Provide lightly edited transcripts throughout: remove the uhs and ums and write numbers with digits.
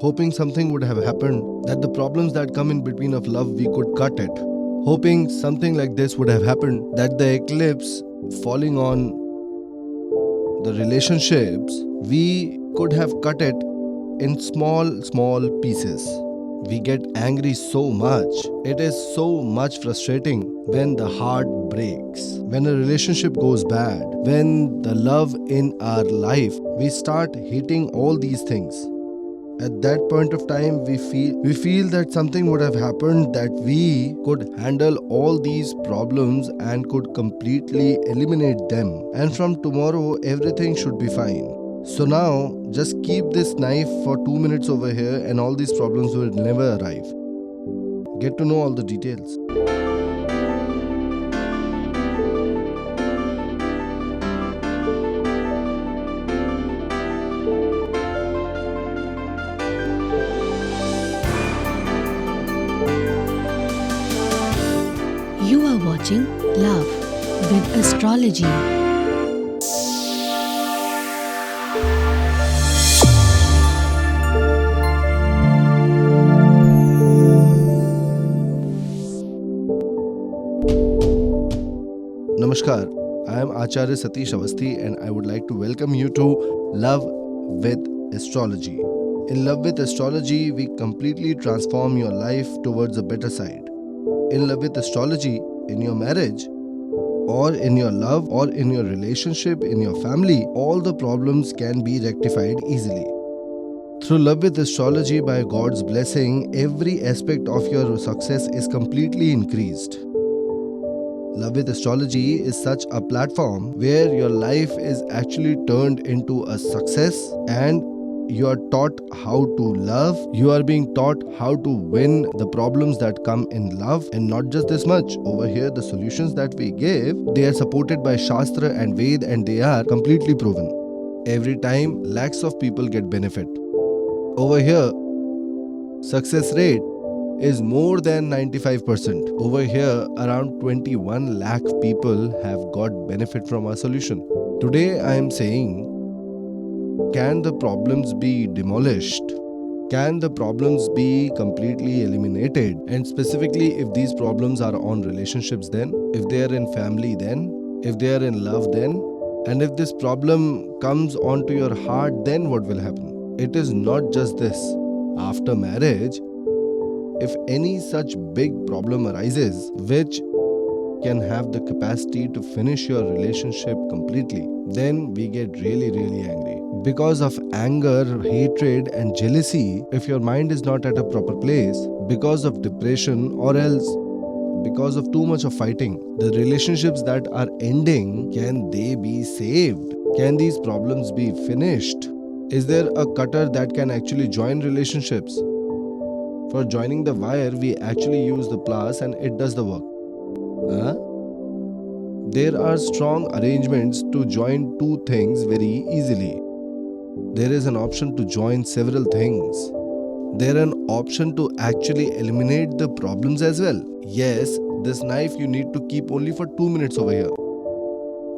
hoping something would have happened, that the problems that come in between of love, we could cut it. Hoping something like this would have happened, that the eclipse falling on the relationships, we could have cut it in small pieces. We get angry so much. It is so much frustrating when the heart breaks, when a relationship goes bad, when the love in our life, we start hating all these things. At that point of time, we feel that something would have happened, that we could handle all these problems and could completely eliminate them. And from tomorrow, everything should be fine. So now, just keep this knife for 2 minutes over here and all these problems will never arrive. Get to know all the details. You are watching Love with Astrology. Namaskar, I am Acharya Satish Awasthi and I would like to welcome you to Love with Astrology. In Love with Astrology, we completely transform your life towards a better side. In Love with Astrology, in your marriage, or in your love, or in your relationship, in your family, all the problems can be rectified easily. Through Love with Astrology, by God's blessing, every aspect of your success is completely increased. Love with Astrology is such a platform where your life is actually turned into a success and you are taught how to love. You are being taught how to win the problems that come in love. And not just this much. Over here, the solutions that we give, they are supported by Shastra and Ved and they are completely proven. Every time, lakhs of people get benefit. Over here, success rate is more than 95%. Over here, around 21 lakh people have got benefit from our solution. Today, I am saying, can the problems be demolished? Can the problems be completely eliminated? And specifically, if these problems are on relationships then, if they are in family then, if they are in love then, and if this problem comes onto your heart, then what will happen? It is not just this. After marriage, if any such big problem arises, which can have the capacity to finish your relationship completely, then we get really angry. Because of anger, hatred and jealousy, if your mind is not at a proper place, because of depression or else because of too much of fighting, the relationships that are ending, can they be saved? Can these problems be finished? Is there a cutter that can actually join relationships? For joining the wire, we actually use the pliers and it does the work. There are strong arrangements to join two things very easily. There is an option to join several things. There is an option to actually eliminate the problems as well. Yes, this knife you need to keep only for 2 minutes over here.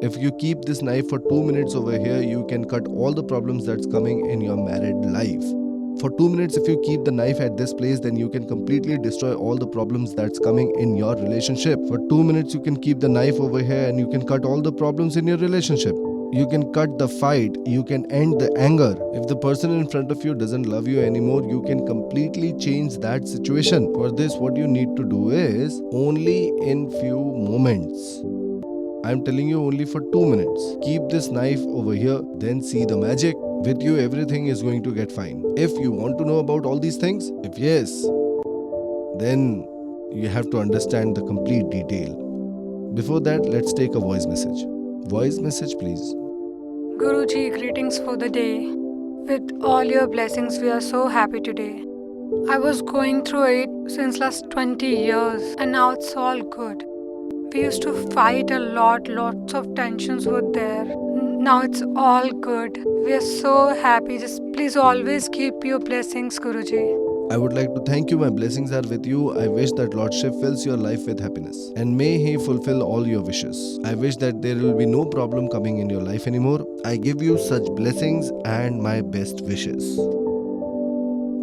If you keep this knife for 2 minutes over here, you can cut all the problems that's coming in your married life. For 2 minutes, if you keep the knife at this place, then you can completely destroy all the problems that's coming in your relationship. For 2 minutes, you can keep the knife over here and you can cut all the problems in your relationship. You can cut the fight, you can end the anger. If the person in front of you doesn't love you anymore, you can completely change that situation. For this, what you need to do is only in few moments. I'm telling you only for 2 minutes. Keep this knife over here, then see the magic. With you, everything is going to get fine. If you want to know about all these things, if yes, then you have to understand the complete detail. Before that, let's take a voice message. Voice message, please. Guruji, greetings for the day. With all your blessings, we are so happy today. I was going through it since last 20 years and now it's all good. We used to fight a lot, lots of tensions were there. Now it's all good. We are so happy. Just please always keep your blessings, Guruji. I would like to thank you. My blessings are with you. I wish that Lord Shiv fills your life with happiness. And may He fulfill all your wishes. I wish that there will be no problem coming in your life anymore. I give you such blessings and my best wishes.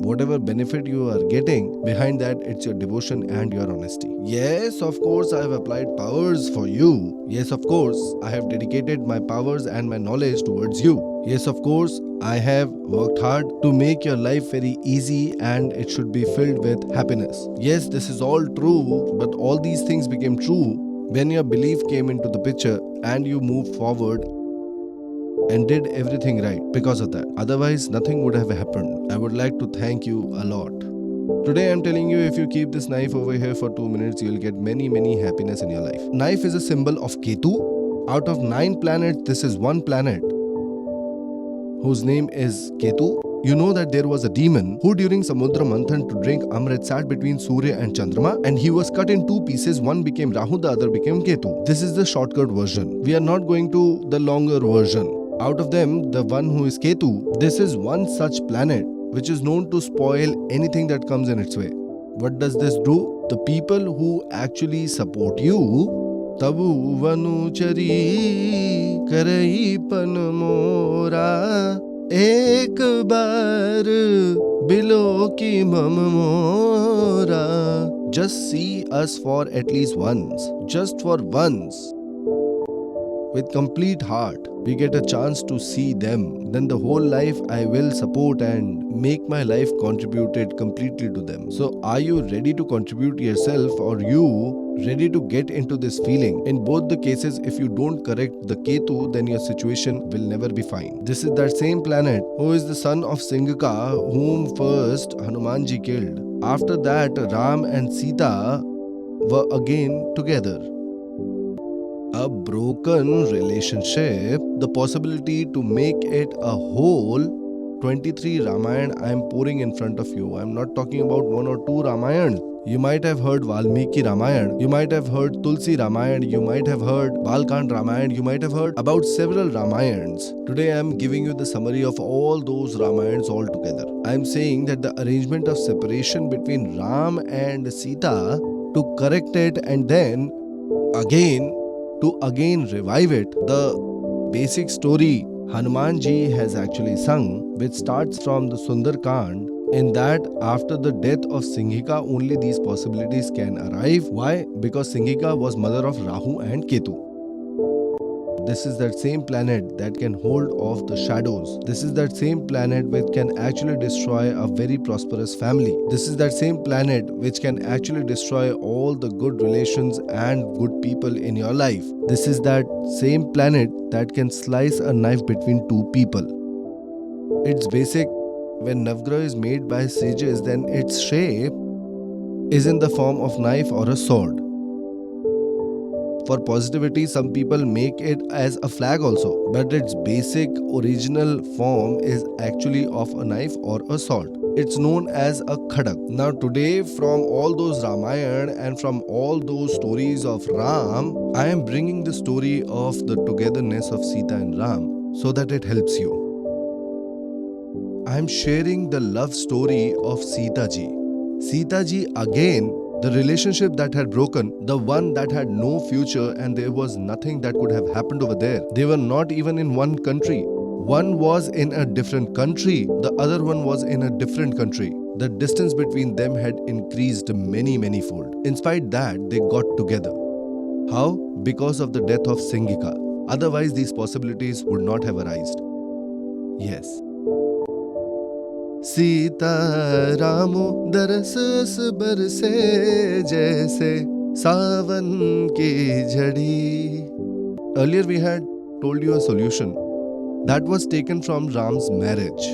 whatever benefit you are getting, behind that it's your devotion and your honesty. Yes, of course, I have applied powers for you. Yes, of course, I have dedicated my powers and my knowledge towards you. Yes, of course, I have worked hard to make your life very easy and it should be filled with happiness. Yes, this is all true, but all these things became true when your belief came into the picture and you moved forward and did everything right because of that. Otherwise, nothing would have happened. I would like to thank you a lot. Today I'm telling you, if you keep this knife over here for 2 minutes, you'll get many happiness in your life. Knife is a symbol of Ketu. Out of 9 planets, this is one planet whose name is Ketu. You know that there was a demon who during Samudra Manthan to drink Amrit sat between Surya and Chandrama, and he was cut in 2 pieces. One became Rahu, the other became Ketu. This is the shortcut version. We are not going to the longer version. Out of them, the one who is Ketu, this is one such planet which is known to spoil anything that comes in its way. What does this do? The people who actually support you, Tabu vanuchari karai panmora ek bar bilo ki mamora. Just see us for at least once, just for once. With complete heart, we get a chance to see them. Then the whole life I will support and make my life contributed completely to them. So are you ready to contribute yourself, or you ready to get into this feeling? In both the cases, if you don't correct the Ketu, then your situation will never be fine. This is that same planet who is the son of Singaka, whom first Hanumanji killed. After that, Ram and Sita were again together. A broken relationship, the possibility to make it a whole. 23 Ramayana I am pouring in front of you. I am not talking about 1 or 2 Ramayana. You might have heard Valmiki Ramayana, you might have heard Tulsi Ramayana, you might have heard Balkand Ramayana, you might have heard about several Ramayans. Today I am giving you the summary of all those Ramayans all together. I am saying that the arrangement of separation between Ram and Sita, to correct it and then to again revive it, the basic story Hanumanji has actually sung, which starts from the Sundar Kand, in that after the death of Singhika only these possibilities can arrive. Why? Because Singhika was mother of Rahu and Ketu. This is that same planet that can hold off the shadows. This is that same planet which can actually destroy a very prosperous family. This is that same planet which can actually destroy all the good relations and good people in your life. This is that same planet that can slice a knife between 2 people. It's basic. When Navgraha is made by sages, then its shape is in the form of knife or a sword. For positivity, some people make it as a flag also, but its basic original form is actually of a knife or a sword. It's known as a khadak. Now today, from all those Ramayana and from all those stories of Ram, I am bringing the story of the togetherness of Sita and Ram so that it helps you. I am sharing the love story of Sita ji. Sita ji again, the relationship that had broken, the one that had no future and there was nothing that could have happened over there. They were not even in one country. One was in a different country, the other one was in a different country. The distance between them had increased many fold. In spite that, they got together. How? Because of the death of Singhika. Otherwise, these possibilities would not have arisen. Yes. Sita Ramu darasas barse jaise savan ki jhadi. Earlier we had told you a solution that was taken from Ram's marriage.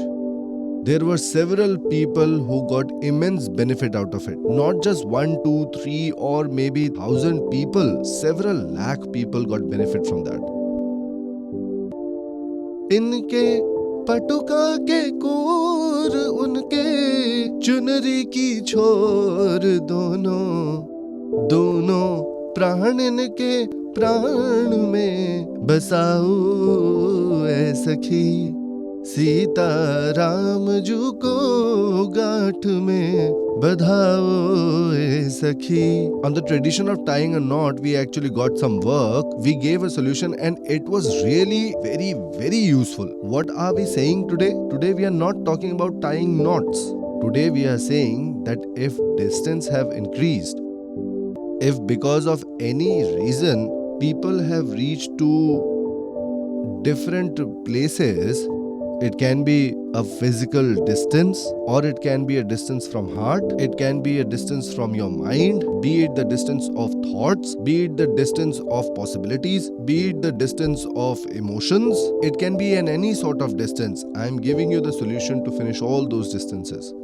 There were several people who got immense benefit out of it. Not just 1, 2, 3 or maybe 1,000 people. Several lakh people got benefit from that. Inke पटुका के core उनके चुनरी की छोर दोनों प्राण इनके प्राण में बसाओ ऐ सखी सीता राम जू को गांठ में बधाओ ऐ सखी. On the tradition of tying a knot, we actually got some work. We gave a solution and it was really very useful. What are we saying today? Today we are not talking about tying knots. Today we are saying that if distance have increased, if because of any reason people have reached to different places, it can be a physical distance, or it can be a distance from heart, it can be a distance from your mind, be it the distance of thoughts, be it the distance of possibilities, be it the distance of emotions, it can be in any sort of distance. I am giving you the solution to finish all those distances.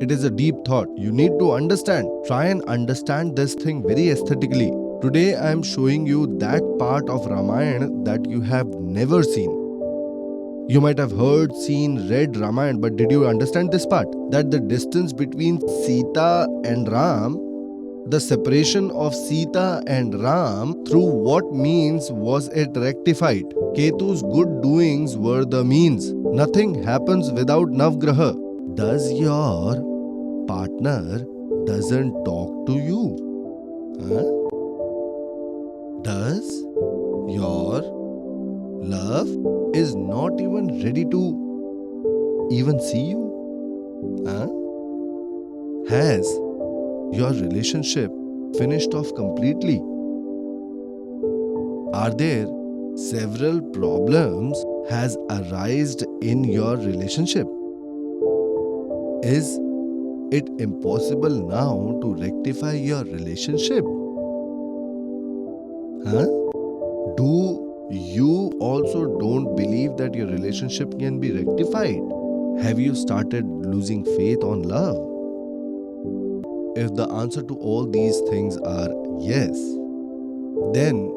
It is a deep thought. You need to understand. Try and understand this thing very aesthetically. Today I am showing you that part of Ramayana that you have never seen. You might have heard, seen, read Ramayana, but did you understand this part? That the distance between Sita and Ram, the separation of Sita and Ram, through what means was it rectified? Ketu's good doings were the means. Nothing happens without Navgraha. Does your partner doesn't talk to you? Huh? Does your love is not even ready to even see you? Huh? Has your relationship finished off completely? Are there several problems has arisen in your relationship? Is it impossible now to rectify your relationship? Huh? Do you also don't believe that your relationship can be rectified? Have you started losing faith on love? If the answer to all these things are yes, then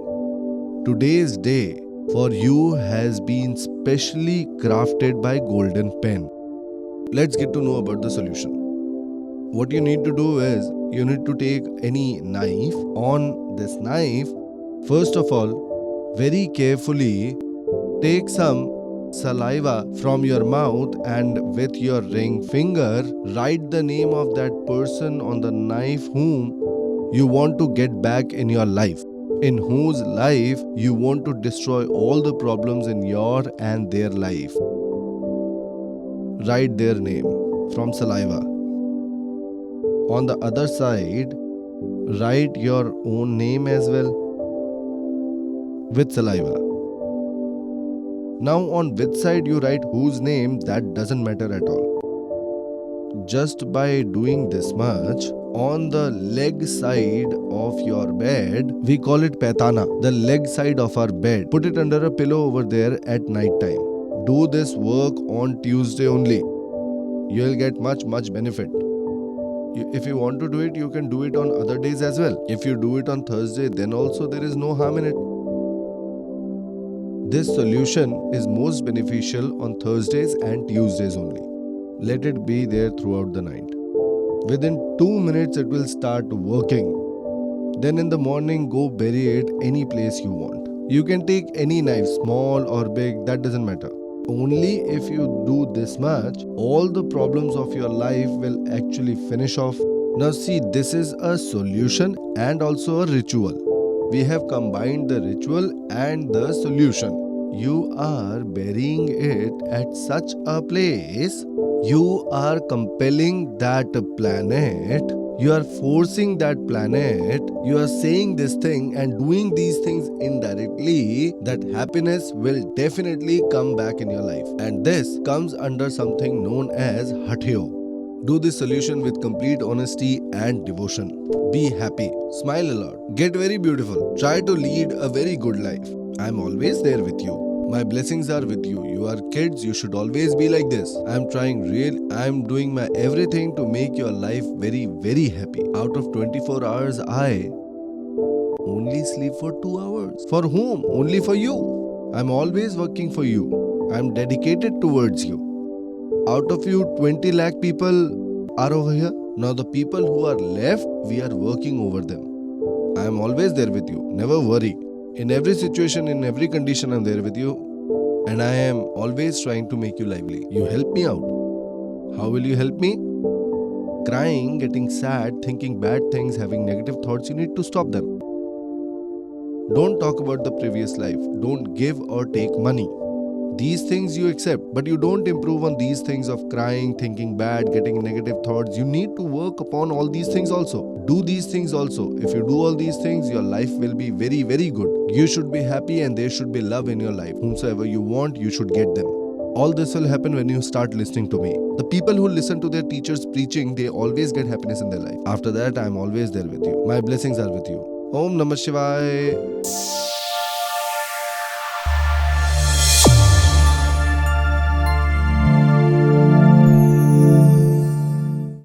today's day for you has been specially crafted by golden pen. Let's get to know about the solution. What you need to do is, you need to take any knife. On this knife, first of all, very carefully take some saliva from your mouth, and with your ring finger, write the name of that person on the knife whom you want to get back in your life, in whose life you want to destroy all the problems in your and their life. Write their name from saliva. On the other side, write your own name as well with saliva. Now on which side you write whose name, that doesn't matter at all. Just by doing this much, on the leg side of your bed, we call it paitana, the leg side of our bed, put it under a pillow over there at night time. Do this work on Tuesday only. You will get much benefit. If you want to do it, you can do it on other days as well. If you do it on Thursday, then also there is no harm in it. This solution is most beneficial on Thursdays and Tuesdays only. Let it be there throughout the night. Within 2 minutes it will start working. Then in the morning, go bury it any place you want. You can take any knife, small or big, that doesn't matter. Only if you do this much, all the problems of your life will actually finish off. Now see, this is a solution and also a ritual. We have combined the ritual and the solution. You are burying it at such a place. You are compelling that planet. You are forcing that planet. You are saying this thing and doing these things indirectly, that happiness will definitely come back in your life. And this comes under something known as hatyo. Do this solution with complete honesty and devotion. Be happy. Smile a lot. Get very beautiful. Try to lead a very good life. I am always there with you. My blessings are with you. You are kids, you should always be like this. I am doing my everything to make your life very happy. Out of 24 hours, I only sleep for 2 hours. For whom? Only for you. I am always working for you. I am dedicated towards you. Out of you, 20 lakh people are over here. Now the people who are left, we are working over them. I am always there with you. Never worry. In every situation, in every condition, I am there with you. And I am always trying to make you lively. You help me out. How will you help me? Crying, getting sad, thinking bad things, having negative thoughts, you need to stop them. Don't talk about the previous life. Don't give or take money. These things you accept, but you don't improve on these things of crying, thinking bad, getting negative thoughts. You need to work upon all these things also. Do these things also. If you do all these things, your life will be very, very good. You should be happy and there should be love in your life. Whomsoever you want, you should get them. All this will happen when you start listening to me. The people who listen to their teachers preaching, they always get happiness in their life. After that, I am always there with you. My blessings are with you. Om Namah Shivaya.